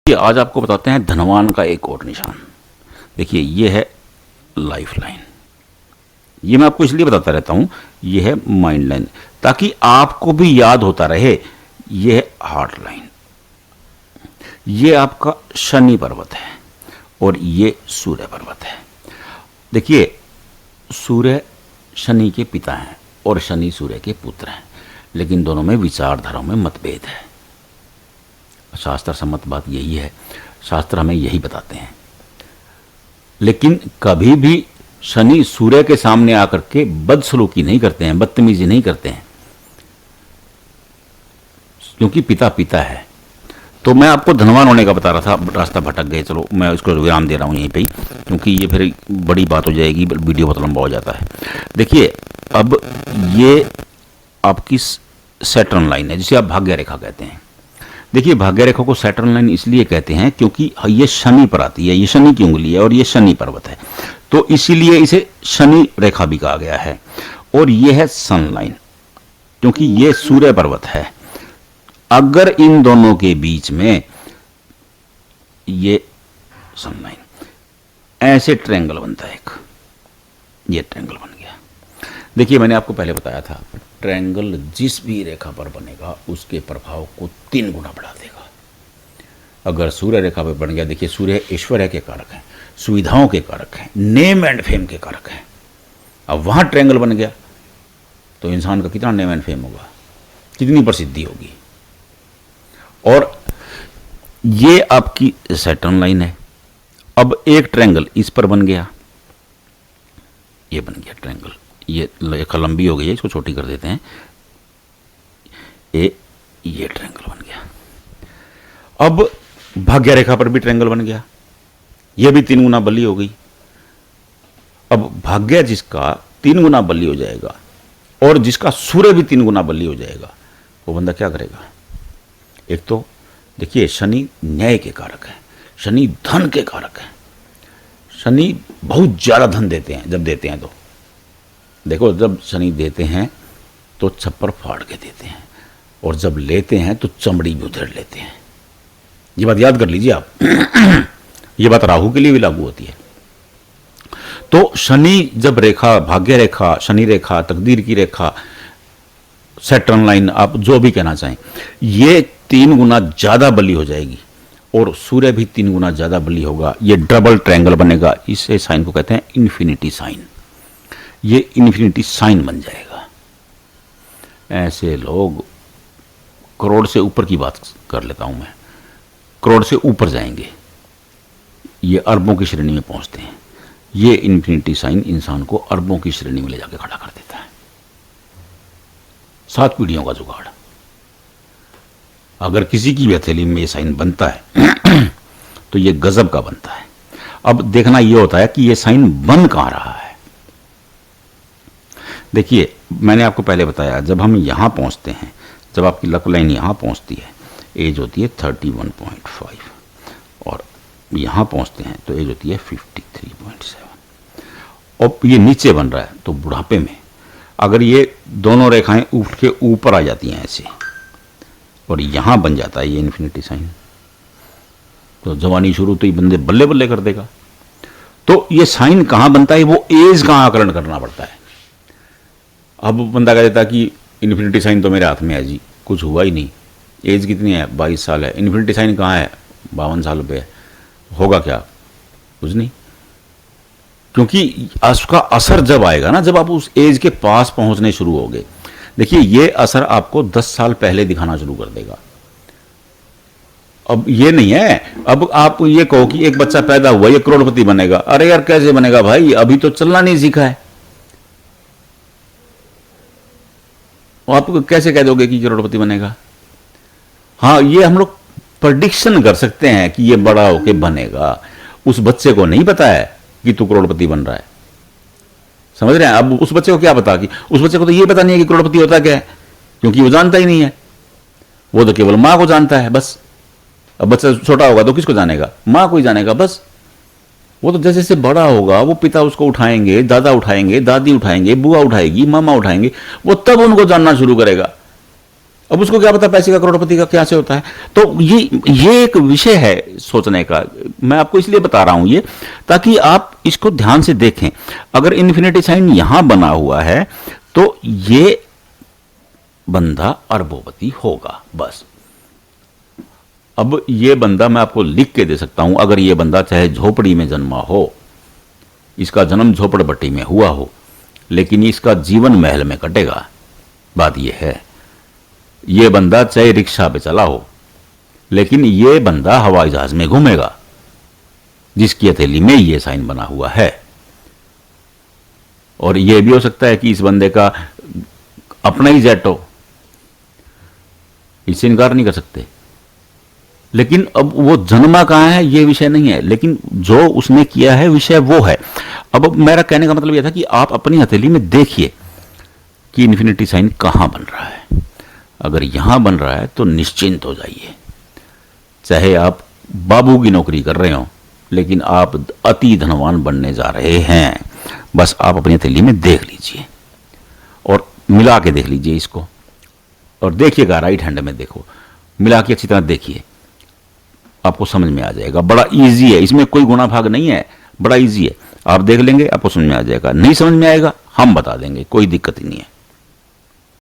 ये आज आपको बताते हैं धनवान का एक और निशान। देखिए ये है लाइफ लाइन। ये मैं आपको इसलिए बताता रहता हूं, ये है माइंड लाइन, ताकि आपको भी याद होता रहे। ये है हार्ट लाइन। ये आपका शनि पर्वत है और ये सूर्य पर्वत है। देखिए सूर्य शनि के पिता हैं और शनि सूर्य के पुत्र हैं, लेकिन दोनों में विचारधाराओं में मतभेद है। शास्त्र सम्मत बात यही है, शास्त्र हमें यही बताते हैं। लेकिन कभी भी शनि सूर्य के सामने आकर के बदसलूकी नहीं करते हैं, बदतमीजी नहीं करते हैं, क्योंकि पिता पिता है। तो मैं आपको धनवान होने का बता रहा था, रास्ता भटक गए। चलो मैं इसको विराम दे रहा हूं यहीं पे ही, क्योंकि ये फिर बड़ी बात हो जाएगी, वीडियो बहुत लंबा हो जाता है। देखिए अब ये आपकी सैटर्न लाइन है, जिसे आप भाग्य रेखा कहते हैं। देखिए भाग्य रेखा को सैटर्न लाइन इसलिए कहते हैं क्योंकि ये शनि पर आती है, ये शनि की उंगली है और ये शनि पर्वत है, तो इसीलिए इसे शनि रेखा भी कहा गया है। और ये है सन लाइन, क्योंकि ये सूर्य पर्वत है। अगर इन दोनों के बीच में ये सन लाइन, ऐसे ट्रायंगल बनता है एक, ये ट्रायंगल बन गया। देखिए मैंने आपको पहले बताया था, ट्रायंगल जिस भी रेखा पर बनेगा उसके प्रभाव को 3 गुना बढ़ा देगा। अगर सूर्य रेखा पर बन गया, देखिए सूर्य ऐश्वर्य के कारक हैं, सुविधाओं के कारक हैं, नेम एंड फेम के कारक हैं। अब वहां ट्रायंगल बन गया तो इंसान का कितना नेम एंड फेम होगा, कितनी प्रसिद्धि होगी। और ये आपकी सैटर्न लाइन है। अब एक ट्रायंगल इस पर बन गया, ये बन गया ट्रायंगल, ये रेखा लंबी हो गई है, इसको छोटी कर देते हैं। ये ट्रायंगल बन गया। अब भाग्य रेखा पर भी ट्रायंगल बन गया, ये भी 3 गुना बली हो गई। अब भाग्य जिसका 3 गुना बली हो जाएगा और जिसका सूर्य भी 3 गुना बली हो जाएगा, वो बंदा क्या करेगा। एक तो देखिए शनि न्याय के कारक है, शनि धन के कारक है। शनि बहुत ज्यादा धन देते हैं, जब देते हैं तो देखो, जब शनि देते हैं तो छप्पर फाड़ के देते हैं, और जब लेते हैं तो चमड़ी भी उधेड़ लेते हैं। ये बात याद कर लीजिए आप। ये बात राहु के लिए भी लागू होती है। तो शनि जब रेखा, भाग्य रेखा, शनि रेखा, तकदीर की रेखा, सैटर्न लाइन, आप जो भी कहना चाहें, ये 3 गुना ज्यादा बली हो जाएगी और सूर्य भी 3 गुना ज्यादा बली होगा। ये डबल ट्रायंगल बनेगा। इस साइन को कहते हैं इन्फिनिटी साइन। ये इन्फिनिटी साइन बन जाएगा। ऐसे लोग, करोड़ से ऊपर की बात कर लेता हूं मैं, करोड़ से ऊपर जाएंगे, ये अरबों की श्रेणी में पहुंचते हैं। ये इन्फिनिटी साइन इंसान को अरबों की श्रेणी में ले जाकर खड़ा कर देता है। 7 पीढ़ियों का जुगाड़। अगर किसी की भी हथेली में ये साइन बनता है तो ये गजब का बनता है। अब देखना ये होता है कि ये साइन बन कहां रहा है। देखिए मैंने आपको पहले बताया, जब हम यहां पहुंचते हैं, जब आपकी लक लाइन यहां पहुंचती है, एज होती है 31.5, और यहां पहुंचते हैं तो एज होती है 53.7। और ये नीचे बन रहा है तो बुढ़ापे में अगर ये दोनों रेखाएं उठ के ऊपर आ जाती हैं ऐसे, और यहां बन जाता है ये इन्फिनिटी साइन, तो जवानी शुरू तो ये बंदे बल्ले बल्ले कर देगा। तो ये साइन कहां बनता है, वो एज का आकलन करना पड़ता है। अब बंदा कह देता कि इन्फिनिटी साइन तो मेरे हाथ में है जी, कुछ हुआ ही नहीं, एज कितनी है, 22 साल है, इन्फिनिटी साइन कहाँ है, 52 साल पे है, होगा क्या, कुछ नहीं। क्योंकि उसका असर जब आएगा ना, जब आप उस एज के पास पहुंचने शुरू हो गए, देखिए ये असर आपको 10 साल पहले दिखाना शुरू कर देगा। अब ये नहीं है, अब आप ये कहो कि एक बच्चा पैदा हुआ ये करोड़पति बनेगा। अरे यार कैसे बनेगा भाई, अभी तो चलना नहीं सीखा है। आप कैसे कह दोगे कि करोड़पति बनेगा। हाँ, ये हम लोग प्रेडिक्शन कर सकते हैं कि ये बड़ा होके बनेगा। उस बच्चे को नहीं पता है कि तू करोड़पति बन रहा है, समझ रहे हैं। अब उस बच्चे को क्या पता, कि उस बच्चे को तो ये पता नहीं है कि करोड़पति होता क्या है, क्योंकि वो जानता ही नहीं है। वो तो केवल मां को जानता है बस। अब बच्चा छोटा होगा तो किसको जानेगा, मां को ही जानेगा बस। वो तो जैसे जैसे बड़ा होगा वो पिता उसको उठाएंगे, दादा उठाएंगे, दादी उठाएंगे, बुआ उठाएगी, मामा उठाएंगे, वो तब उनको जानना शुरू करेगा। अब उसको क्या पता पैसे का करोड़पति का क्या से होता है। तो ये एक विषय है सोचने का। मैं आपको इसलिए बता रहा हूं ये, ताकि आप इसको ध्यान से देखें। अगर इन्फिनिटी साइन यहां बना हुआ है तो ये बंदा अरबोपति होगा बस। अब ये बंदा मैं आपको लिख के दे सकता हूं, अगर ये बंदा चाहे झोपड़ी में जन्मा हो, इसका जन्म झोपड़पट्टी में हुआ हो, लेकिन इसका जीवन महल में कटेगा। बात यह है, ये बंदा चाहे रिक्शा पे चला हो, लेकिन ये बंदा हवाई जहाज में घूमेगा, जिसकी हथेली में ये साइन बना हुआ है। और यह भी हो सकता है कि इस बंदे का अपना ही जेट हो, इससे इनकार नहीं कर सकते। लेकिन अब वो जन्मा कहां है ये विषय नहीं है, लेकिन जो उसने किया है विषय वो है। अब मेरा कहने का मतलब यह था कि आप अपनी हथेली में देखिए कि इन्फिनिटी साइन कहां बन रहा है। अगर यहां बन रहा है तो निश्चिंत हो जाइए। चाहे आप बाबू की नौकरी कर रहे हो, लेकिन आप अति धनवान बनने जा रहे हैं। बस आप अपनी हथेली में देख लीजिए और मिला के देख लीजिए इसको, और देखिएगा राइट हैंड में देखो, मिला के अच्छी तरह देखिए, आपको समझ में आ जाएगा। बड़ा इजी है, इसमें कोई गुणा भाग नहीं है, बड़ा इजी है। आप देख लेंगे, आपको समझ में आ जाएगा। नहीं समझ में आएगा हम बता देंगे, कोई दिक्कत ही नहीं है।